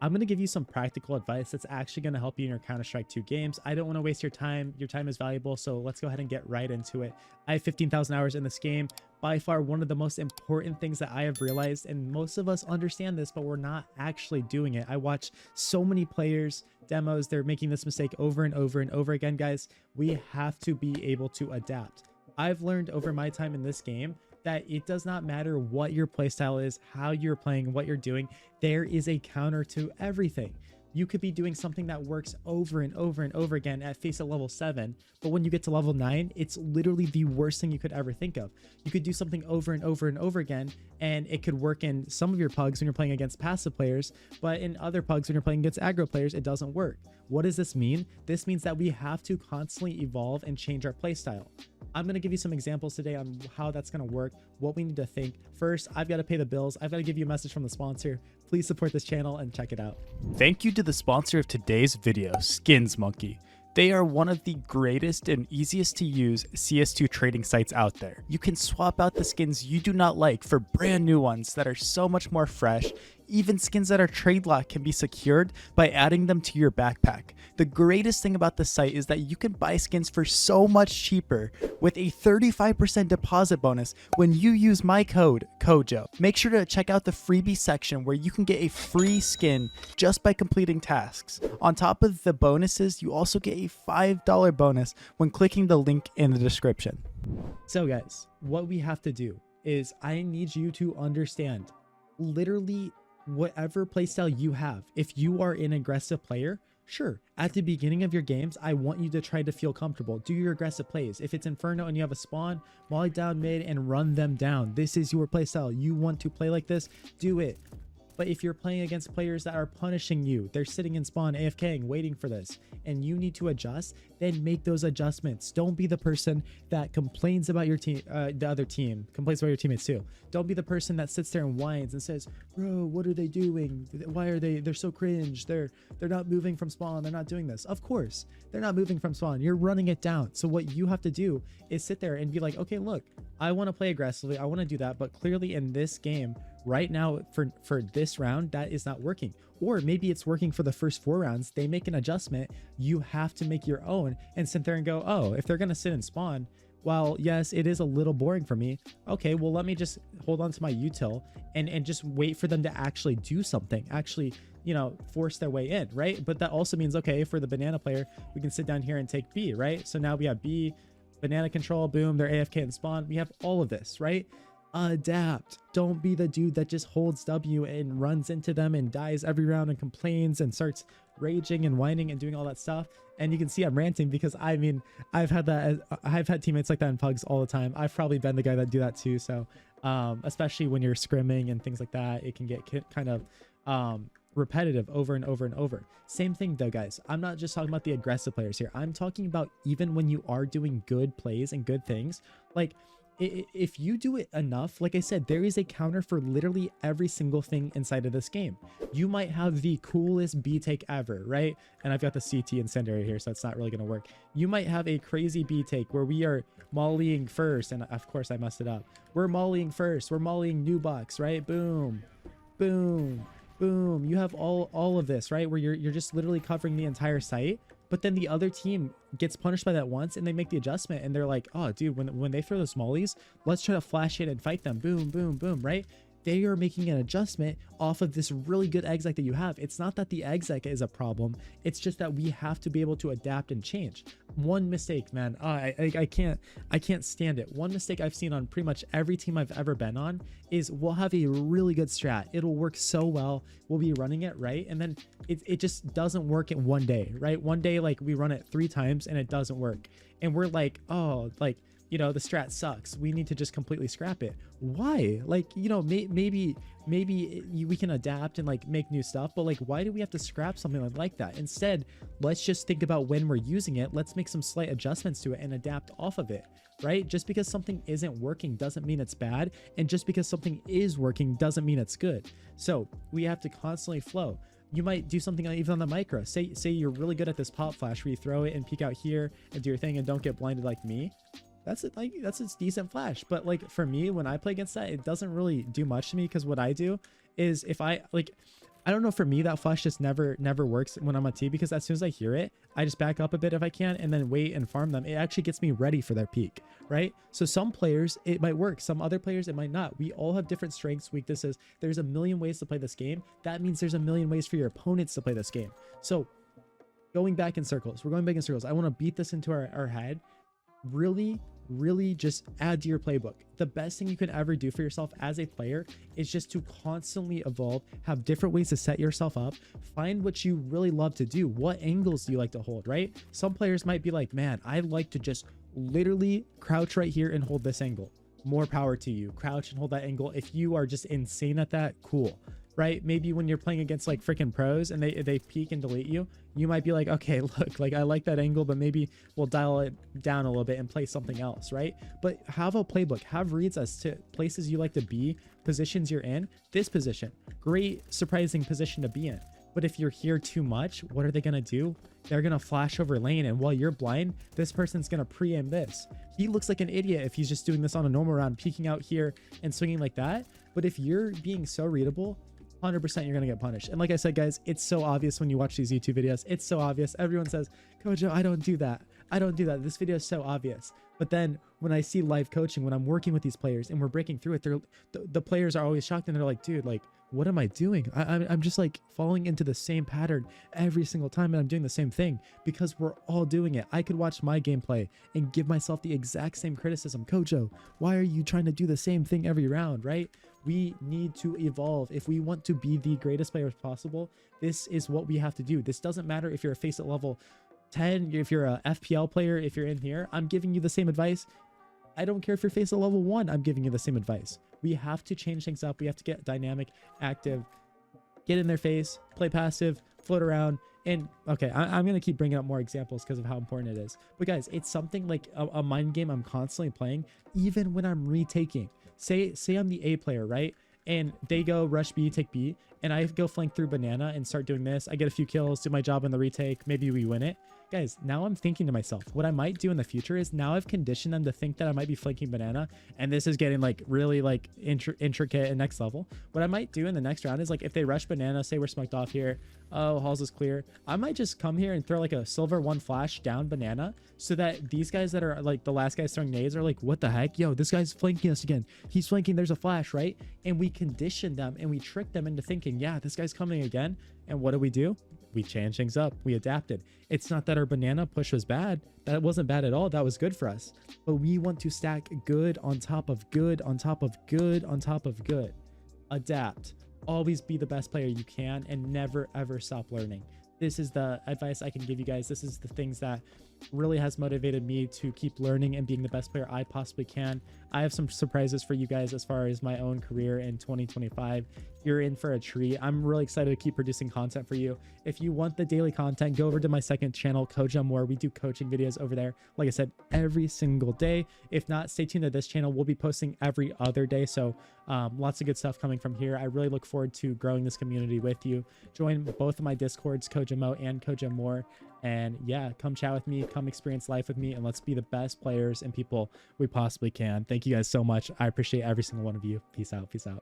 I'm going to give you some practical advice that's actually going to help you in your Counter-Strike 2 games. I don't want to waste your time. Your time is valuable, so let's go ahead and get right into it. I have 15,000 hours in this game. By far, one of the most important things that I have realized, and most of us understand this, but we're not actually doing it. I watch so many players, demos, they're making this mistake over and over and over again, guys. We have to be able to adapt. I've learned over my time in this game that it does not matter what your playstyle is, how you're playing, what you're doing. There is a counter to everything. You could be doing something that works over and over and over again at face at level 7, but when you get to level 9, it's literally the worst thing you could ever think of. You could do something over and over and over again, and it could work in some of your pugs when you're playing against passive players, but in other pugs when you're playing against aggro players, it doesn't work. What does this mean? This means that we have to constantly evolve and change our playstyle. I'm going to give you some examples today on how that's going to work, what we need to think. First, I've got to pay the bills. I've got to give you a message from the sponsor. Please support this channel and check it out. Thank you to the sponsor of today's video, Skins Monkey. They are one of the greatest and easiest to use CS2 trading sites out there. You can swap out the skins you do not like for brand new ones that are so much more fresh. Even skins that are trade locked can be secured by adding them to your backpack. The greatest thing about the site is that you can buy skins for so much cheaper with a 35% deposit bonus when you use my code, KOJO. Make sure to check out the freebie section where you can get a free skin just by completing tasks. On top of the bonuses, you also get a $5 bonus when clicking the link in the description. So guys, what we have to do is I need you to understand literally whatever playstyle you have. If you are an aggressive player, sure, at the beginning of your games, I want you to try to feel comfortable. Do your aggressive plays. If it's Inferno and you have a spawn, molly down mid and run them down. This is your playstyle. You want to play like this, do it. But if you're playing against players that are punishing you, they're sitting in spawn AFKing, waiting for this, and you need to adjust, then make those adjustments. Don't be the person that complains about your team, the other team, complains about your teammates too. Don't be the person that sits there and whines and says, bro, what are they doing? Why are they're so cringe? They're not moving from spawn. They're not doing this. Of course, they're not moving from spawn. You're running it down. So what you have to do is sit there and be like, okay, look, I want to play aggressively. I want to do that. But clearly in this game, right now for this round, that is not working. Or maybe it's working for the first 4 rounds. They make an adjustment. You have to make your own and sit there and go, oh, if they're going to sit and spawn, well, yes, it is a little boring for me. Okay, well, let me just hold on to my util and just wait for them to actually do something, actually, you know, force their way in, right? But that also means, okay, for the banana player, we can sit down here and take B, right? So now we have B, banana control, boom, they're AFK and spawn. We have all of this, right? Adapt. Don't be the dude that just holds W and runs into them and dies every round and complains and starts raging and whining and doing all that stuff. And you can see I'm ranting because I mean, I've had teammates like that in pugs all the time. I've probably been the guy that do that too. So especially when you're scrimming and things like that, it can get kind of repetitive over and over and over. Same thing though, guys. I'm not just talking about the aggressive players here. I'm talking about even when you are doing good plays and good things, like if you do it enough, like I said, there is a counter for literally every single thing inside of this game. You might have the coolest B take ever, right? And I've got the CT incendiary here, so it's not really going to work. You might have a crazy B take where we are mollying first, and of course I messed it up. We're mollying first. We're mollying new box, right? Boom, boom, boom. You have all of this, right? Where you're just literally covering the entire site. But then the other team gets punished by that once and they make the adjustment and they're like, oh, dude, when they throw those mollies, let's try to flash it and fight them. Boom, boom, boom, right? They are making an adjustment off of this really good exec that you have. It's not that the exec is a problem. It's just that we have to be able to adapt and change. One mistake, man, I can't stand it. One mistake I've seen on pretty much every team I've ever been on is we'll have a really good strat. It'll work so well. We'll be running it, right? And then it just doesn't work in one day, right? One day, like we run it 3 times and it doesn't work. And we're like, oh, like, you know, the strat sucks. We need to just completely scrap it. Why? Like, you know, maybe we can adapt and like make new stuff, but like, why do we have to scrap something like that? Instead, let's just think about when we're using it. Let's make some slight adjustments to it and adapt off of it, right? Just because something isn't working doesn't mean it's bad. And just because something is working doesn't mean it's good. So we have to constantly flow. You might do something even on the micro. Say you're really good at this pop flash where you throw it and peek out here and do your thing and don't get blinded like me. That's it. Like, that's a decent flash. But like for me, when I play against that, it doesn't really do much to me, because what I do is if I like, I don't know, for me that flash just never works when I'm on T, because as soon as I hear it, I just back up a bit if I can and then wait and farm them. It actually gets me ready for their peak, right? So some players it might work, some other players it might not. We all have different strengths, weaknesses. There's a million ways to play this game. That means there's a million ways for your opponents to play this game. So going back in circles, we're going back in circles. I want to beat this into our head. Really just add to your playbook. The best thing you can ever do for yourself as a player is just to constantly evolve, have different ways to set yourself up, find what you really love to do. What angles do you like to hold, right? Some players might be like, man, I like to just literally crouch right here and hold this angle. More power to you. Crouch and hold that angle. If you are just insane at that, cool. Right? Maybe when you're playing against like freaking pros and they peek and delete you, you might be like, okay, look, like I like that angle, but maybe we'll dial it down a little bit and play something else, right? But have a playbook, have reads as to places you like to be, positions you're in. This position, great surprising position to be in. But if you're here too much, what are they going to do? They're going to flash over lane, and while you're blind, this person's going to pre-aim this. He looks like an idiot if he's just doing this on a normal round, peeking out here and swinging like that. But if you're being so readable, 100% you're gonna get punished. And like I said, guys, it's so obvious when you watch these YouTube videos. It's so obvious. Everyone says, Kojo, I don't do that. I don't do that. This video is so obvious. But then when I see live coaching, when I'm working with these players and we're breaking through it, the players are always shocked and they're like, dude, like, what am I doing? I'm just like falling into the same pattern every single time, and I'm doing the same thing because we're all doing it. I could watch my gameplay and give myself the exact same criticism. Kojo, why are you trying to do the same thing every round, right? We need to evolve. If we want to be the greatest players possible, this is what we have to do. This doesn't matter if you're a face at level 10, if you're a FPL player, if you're in here, I'm giving you the same advice. I don't care if you're face at level 1, I'm giving you the same advice. We have to change things up. We have to get dynamic, active, get in their face, play passive, float around. And okay, I'm going to keep bringing up more examples because of how important it is. But guys, it's something like a mind game I'm constantly playing, even when I'm retaking. Say I'm the A player, right? And they go rush B, take B, and I go flank through banana and start doing this. I get a few kills, do my job in the retake. Maybe we win it. Guys, now I'm thinking to myself, what I might do in the future is now I've conditioned them to think that I might be flanking banana, and this is getting like really like intricate and next level. What I might do in the next round is like if they rush banana, say we're smoked off here, oh, halls is clear, I might just come here and throw like a silver 1 flash down banana so that these guys that are like the last guys throwing nades are like, what the heck? Yo, this guy's flanking us again. He's flanking, there's a flash, right? And we condition them and we trick them into thinking, yeah, this guy's coming again. And what do? We changed things up. We adapted. It's not that our banana push was bad. That wasn't bad at all. That was good for us. But we want to stack good on top of good on top of good on top of good. Adapt. Always be the best player you can and never ever stop learning. This is the advice I can give you guys. This is the things that really has motivated me to keep learning and being the best player I possibly can. I have some surprises for you guys as far as my own career in 2025. You're in for a treat. I'm really excited to keep producing content for you. If you want the daily content, go over to my second channel, Kojo More. We do coaching videos over there. Like I said, every single day. If not, stay tuned to this channel. We'll be posting every other day. So lots of good stuff coming from here. I really look forward to growing this community with you. Join both of my Discords, Kojo Mo and Kojo More. And yeah, come chat with me, come experience life with me, and let's be the best players and people we possibly can. Thank you guys so much. I appreciate every single one of you. Peace out. Peace out.